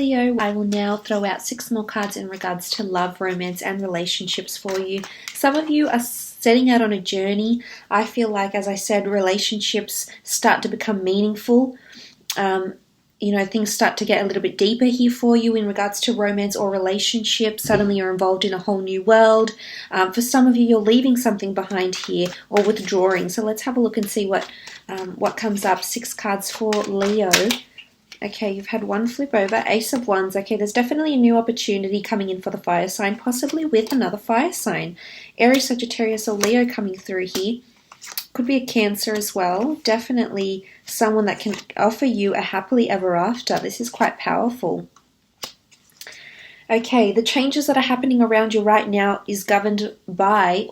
Leo, I will now throw out 6 more cards in regards to love, romance, and relationships for you. Some of you are setting out on a journey. I feel like, as I said, relationships start to become meaningful. Things start to get a little bit deeper here for you in regards to romance or relationships. Suddenly you're involved in a whole new world. For some of you, you're leaving something behind here or withdrawing. So let's have a look and see what comes up. 6 cards for Leo. Okay, you've had 1 flip over, Ace of Wands. Okay, there's definitely a new opportunity coming in for the fire sign, possibly with another fire sign. Aries, Sagittarius, or Leo coming through here. Could be a Cancer as well. Definitely someone that can offer you a happily ever after. This is quite powerful. Okay, the changes that are happening around you right now are governed by,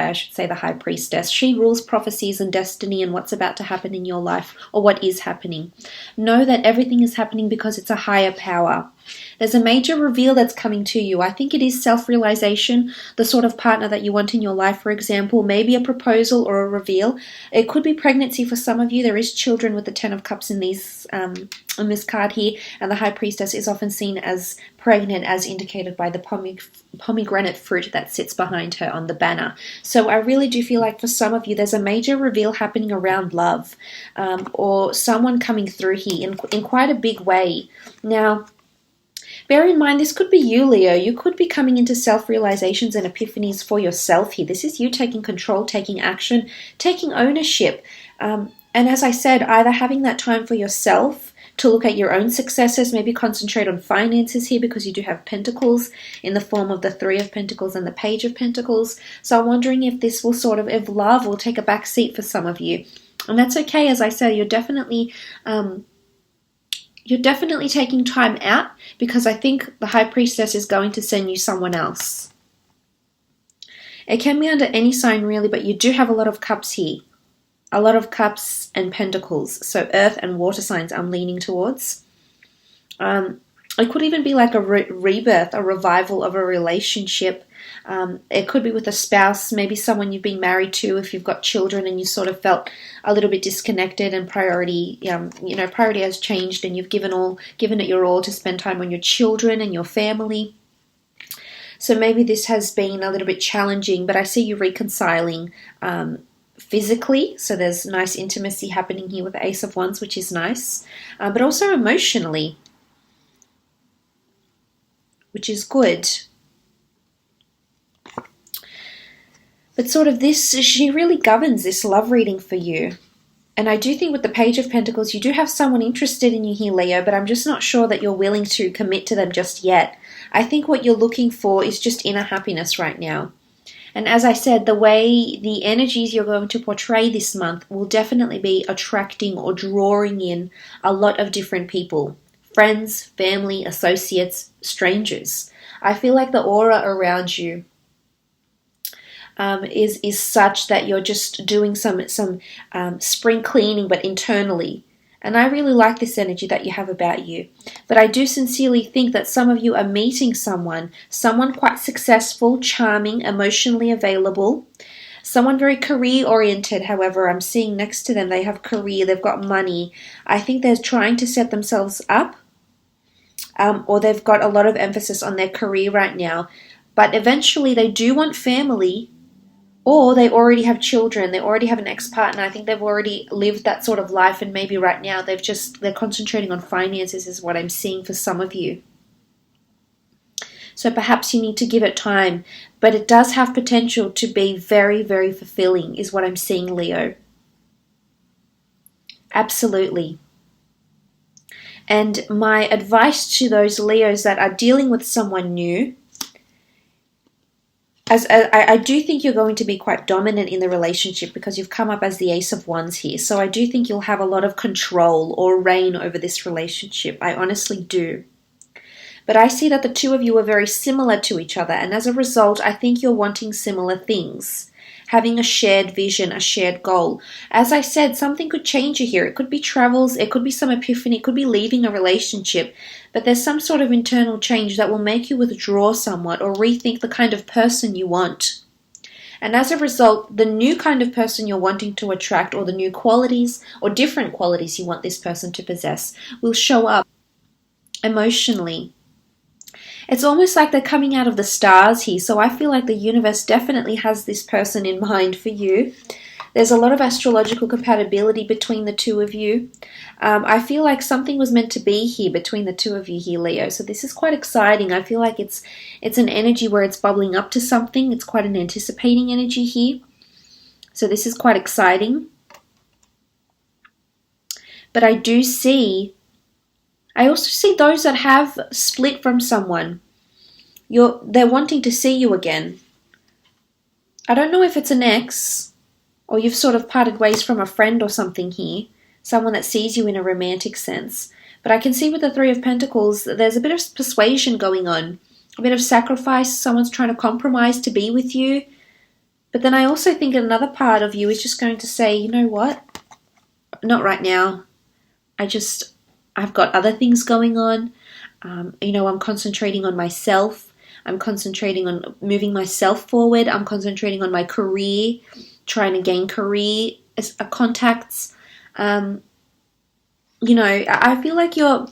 I should say, the High Priestess. She rules prophecies and destiny and what's about to happen in your life, or what is happening. Know that everything is happening because it's a higher power. There's a major reveal that's coming to you. I think it is self-realization, the sort of partner that you want in your life, for example, maybe a proposal or a reveal. It could be pregnancy for some of you. There is children with the 10 of Cups in this card here, and the High Priestess is often seen as pregnant, as indicated by the pomegranate fruit that sits behind her on the banner. So I really do feel like for some of you, there's a major reveal happening around love, or someone coming through here in quite a big way. Now, bear in mind, this could be you, Leo. You could be coming into self-realizations and epiphanies for yourself here. This is you taking control, taking action, taking ownership. And as I said, either having that time for yourself to look at your own successes, maybe concentrate on finances here because you do have Pentacles in the form of the 3 of Pentacles and the Page of Pentacles. So I'm wondering if this will if love will take a back seat for some of you. And that's okay. As I said, you're definitely taking time out because I think the High Priestess is going to send you someone else. It can be under any sign really, but you do have a lot of cups here. A lot of cups and pentacles. So earth and water signs I'm leaning towards. It could even be like a rebirth, a revival of a relationship. It could be with a spouse, maybe someone you've been married to if you've got children and you sort of felt a little bit disconnected and priority has changed and you've given it your all to spend time on your children and your family. So maybe this has been a little bit challenging, but I see you reconciling physically. So there's nice intimacy happening here with the Ace of Wands, which is nice, but also emotionally, which is good. But sort of she really governs this love reading for you. And I do think with the Page of Pentacles, you do have someone interested in you here, Leo, but I'm just not sure that you're willing to commit to them just yet. I think what you're looking for is just inner happiness right now. And as I said, the way the energies you're going to portray this month will definitely be attracting or drawing in a lot of different people. Friends, family, associates, strangers. I feel like the aura around you is such that you're just doing some spring cleaning, but internally. And I really like this energy that you have about you. But I do sincerely think that some of you are meeting someone quite successful, charming, emotionally available, someone very career-oriented. However, I'm seeing next to them, they have career, they've got money. I think they're trying to set themselves up, or they've got a lot of emphasis on their career right now. But eventually they do want family, or they already have children, they already have an ex-partner. I think they've already lived that sort of life, and maybe right now they're concentrating on finances is what I'm seeing for some of you. So perhaps you need to give it time, but it does have potential to be very, very fulfilling is what I'm seeing, Leo. Absolutely. And my advice to those Leos that are dealing with someone new, I do think you're going to be quite dominant in the relationship because you've come up as the Ace of Wands here. So I do think you'll have a lot of control or reign over this relationship. I honestly do. But I see that the two of you are very similar to each other. And as a result, I think you're wanting similar things. Having a shared vision, a shared goal. As I said, something could change you here. It could be travels, it could be some epiphany, it could be leaving a relationship. But there's some sort of internal change that will make you withdraw somewhat or rethink the kind of person you want. And as a result, the new kind of person you're wanting to attract, or the new qualities or different qualities you want this person to possess, will show up. emotionally. It's almost like they're coming out of the stars here. So I feel like the universe definitely has this person in mind for you. There's a lot of astrological compatibility between the two of you. I feel like something was meant to be here between the two of you here, Leo. So this is quite exciting. I feel like it's an energy where it's bubbling up to something. It's quite an anticipating energy here. So this is quite exciting. But I also see those that have split from someone. They're wanting to see you again. I don't know if it's an ex, or you've sort of parted ways from a friend or something here, someone that sees you in a romantic sense. But I can see with the Three of Pentacles that there's a bit of persuasion going on, a bit of sacrifice. Someone's trying to compromise to be with you. But then I also think another part of you is just going to say, you know what? Not right now. I've got other things going on. I'm concentrating on myself. I'm concentrating on moving myself forward. I'm concentrating on my career, trying to gain career contacts. I feel like you're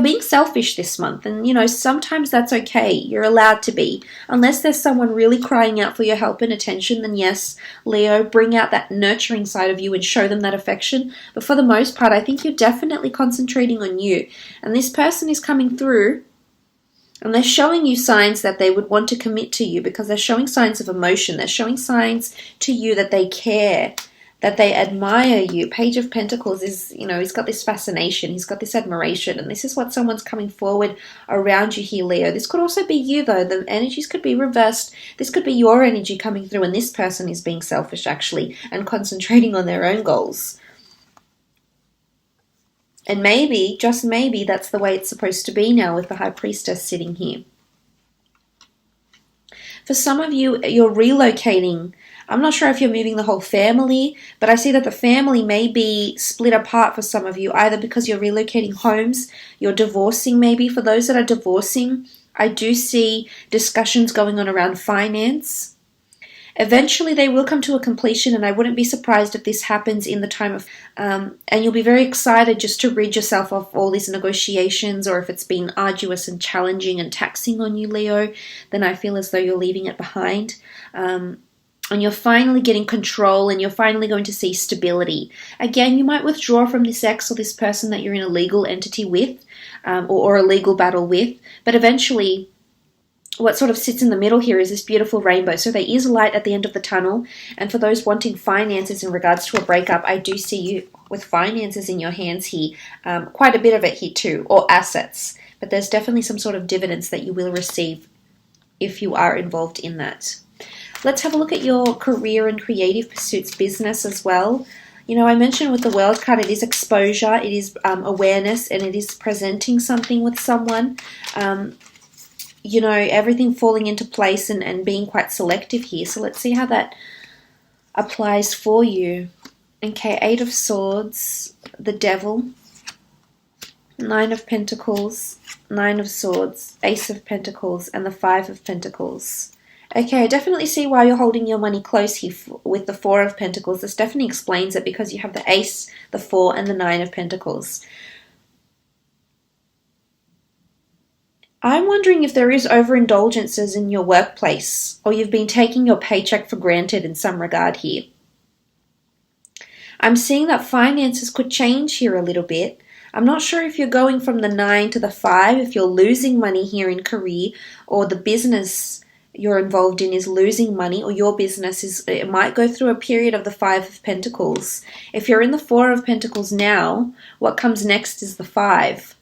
being selfish this month, and sometimes that's okay. You're allowed to be, unless there's someone really crying out for your help and attention. Then yes, Leo, bring out that nurturing side of you and show them that affection. But for the most part, I think you're definitely concentrating on you, and this person is coming through. And they're showing you signs that they would want to commit to you, because they're showing signs of emotion. They're showing signs to you that they care, that they admire you. Page of Pentacles is, he's got this fascination. He's got this admiration. And this is what someone's coming forward around you here, Leo. This could also be you, though. The energies could be reversed. This could be your energy coming through, and this person is being selfish, actually, and concentrating on their own goals. And maybe, just maybe, that's the way it's supposed to be now with the High Priestess sitting here. For some of you, you're relocating. I'm not sure if you're moving the whole family, but I see that the family may be split apart for some of you, either because you're relocating homes, you're divorcing maybe. For those that are divorcing, I do see discussions going on around finance. Eventually, they will come to a completion, and I wouldn't be surprised if this happens in the time of... and you'll be very excited just to rid yourself of all these negotiations, or if it's been arduous and challenging and taxing on you, Leo, then I feel as though you're leaving it behind. And you're finally getting control, and you're finally going to see stability. Again, you might withdraw from this ex or this person that you're in a legal entity with, or a legal battle with, but eventually... what sort of sits in the middle here is this beautiful rainbow. So there is light at the end of the tunnel. And for those wanting finances in regards to a breakup, I do see you with finances in your hands here. Quite a bit of it here too, or assets. But there's definitely some sort of dividends that you will receive if you are involved in that. Let's have a look at your career and creative pursuits, business as well. I mentioned with the World card, it is exposure, it is awareness, and it is presenting something with someone. Everything falling into place and being quite selective here. So let's see how that applies for you. Okay, 8 of Swords, the Devil, 9 of Pentacles, 9 of Swords, Ace of Pentacles, and the 5 of Pentacles. Okay, I definitely see why you're holding your money close here with the 4 of Pentacles. This definitely explains it, because you have the Ace, the 4, and the 9 of Pentacles. I'm wondering if there is overindulgences in your workplace, or you've been taking your paycheck for granted in some regard here. I'm seeing that finances could change here a little bit. I'm not sure if you're going from the 9 to the 5, if you're losing money here in career, or the business you're involved in is losing money, or your business it might go through a period of the 5 of Pentacles. If you're in the 4 of Pentacles now, what comes next is the 5.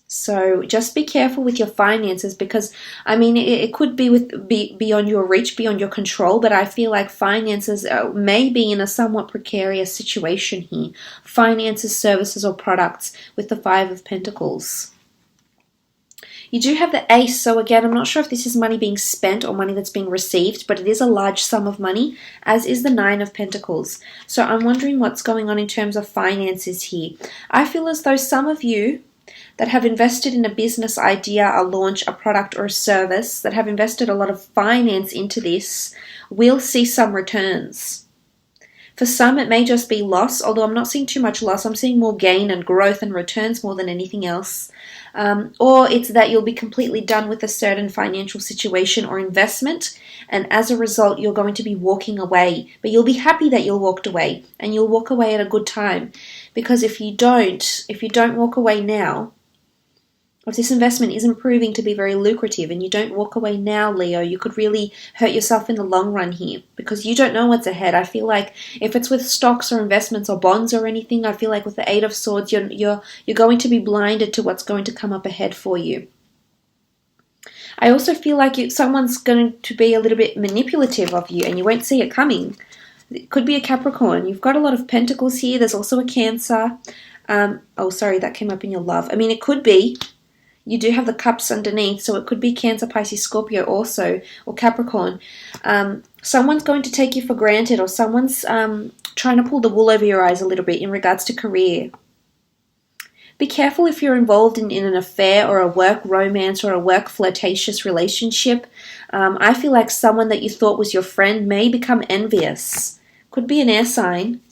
So just be careful with your finances, because, it could be beyond your reach, beyond your control, but I feel like finances may be in a somewhat precarious situation here. Finances, services, or products with the 5 of Pentacles. You do have the Ace, so again, I'm not sure if this is money being spent or money that's being received, but it is a large sum of money, as is the 9 of Pentacles. So I'm wondering what's going on in terms of finances here. I feel as though some of you that have invested in a business idea, a launch, a product, or a service, that have invested a lot of finance into this, will see some returns. For some, it may just be loss, although I'm not seeing too much loss. I'm seeing more gain and growth and returns more than anything else. Or it's that you'll be completely done with a certain financial situation or investment, and as a result, you're going to be walking away. But you'll be happy that you walked away, and you'll walk away at a good time. Because if you don't walk away now, if this investment isn't proving to be very lucrative and you don't walk away now, Leo, you could really hurt yourself in the long run here because you don't know what's ahead. I feel like if it's with stocks or investments or bonds or anything, I feel like with the Eight of Swords, you're going to be blinded to what's going to come up ahead for you. I also feel like someone's going to be a little bit manipulative of you and you won't see it coming. It could be a Capricorn. You've got a lot of pentacles here. There's also a Cancer. Oh, sorry, that came up in your love. I mean, it could be. You do have the cups underneath, so it could be Cancer, Pisces, Scorpio also, or Capricorn. Someone's going to take you for granted, or someone's trying to pull the wool over your eyes a little bit in regards to career. Be careful if you're involved in an affair or a work romance or a work flirtatious relationship. I feel like someone that you thought was your friend may become envious. Could be an air sign.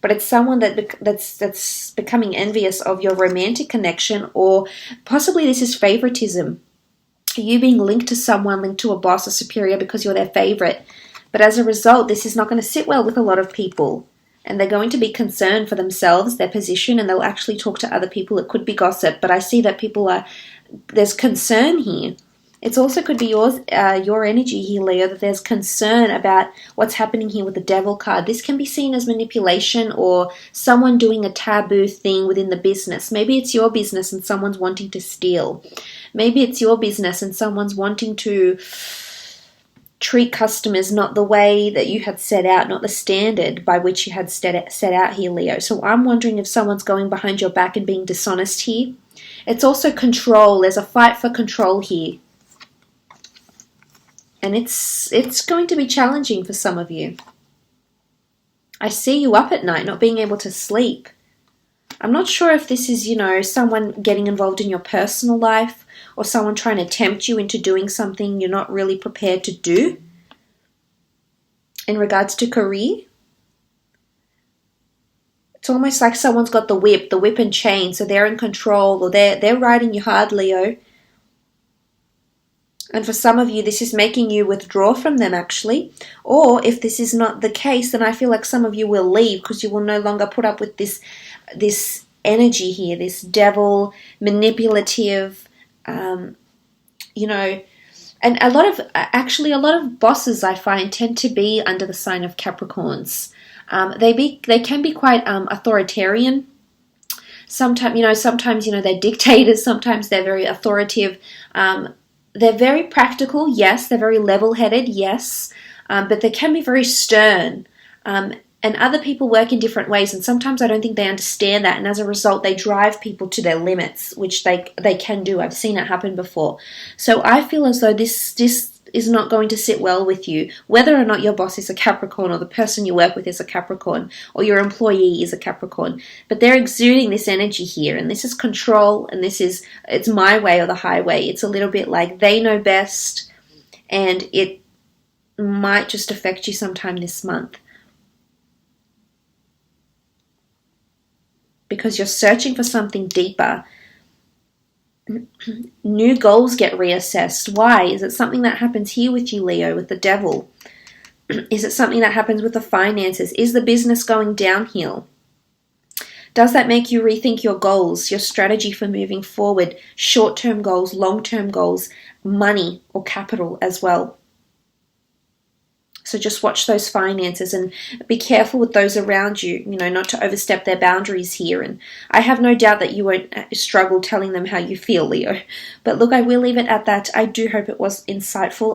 But it's someone that's becoming envious of your romantic connection, or possibly this is favoritism. You being linked to someone, linked to a boss or superior because you're their favorite. But as a result, this is not going to sit well with a lot of people. And they're going to be concerned for themselves, their position, and they'll actually talk to other people. It could be gossip, but I see that there's concern here. It also could be your energy here, Leo, that there's concern about what's happening here with the Devil card. This can be seen as manipulation or someone doing a taboo thing within the business. Maybe it's your business and someone's wanting to steal. Maybe it's your business and someone's wanting to treat customers not the way that you had set out, not the standard by which you had set out here, Leo. So I'm wondering if someone's going behind your back and being dishonest here. It's also control. There's a fight for control here. And it's going to be challenging for some of you. I see you up at night, not being able to sleep. I'm not sure if this is, someone getting involved in your personal life or someone trying to tempt you into doing something you're not really prepared to do in regards to career. It's almost like someone's got the whip and chain, so they're in control, or they're riding you hard, Leo. And for some of you, this is making you withdraw from them, actually. Or if this is not the case, then I feel like some of you will leave because you will no longer put up with this energy here, this devil, manipulative, and a lot of bosses I find tend to be under the sign of Capricorns. They can be quite authoritarian. Sometimes they're dictators. Sometimes they're very authoritative. They're very practical, yes. They're very level-headed, yes. But they can be very stern. And other people work in different ways, and sometimes I don't think they understand that, and as a result, they drive people to their limits, which they can do. I've seen it happen before. So I feel as though this is not going to sit well with you, whether or not your boss is a Capricorn, or the person you work with is a Capricorn, or your employee is a Capricorn. But they're exuding this energy here, and this is control, and it's my way or the highway. It's a little bit like they know best, and it might just affect you sometime this month. Because you're searching for something deeper. New goals get reassessed. Why? Is it something that happens here with you, Leo, with the devil? Is it something that happens with the finances? Is the business going downhill? Does that make you rethink your goals, your strategy for moving forward, short-term goals, long-term goals, money or capital as well? So just watch those finances and be careful with those around you, not to overstep their boundaries here. And I have no doubt that you won't struggle telling them how you feel, Leo. But look, I will leave it at that. I do hope it was insightful.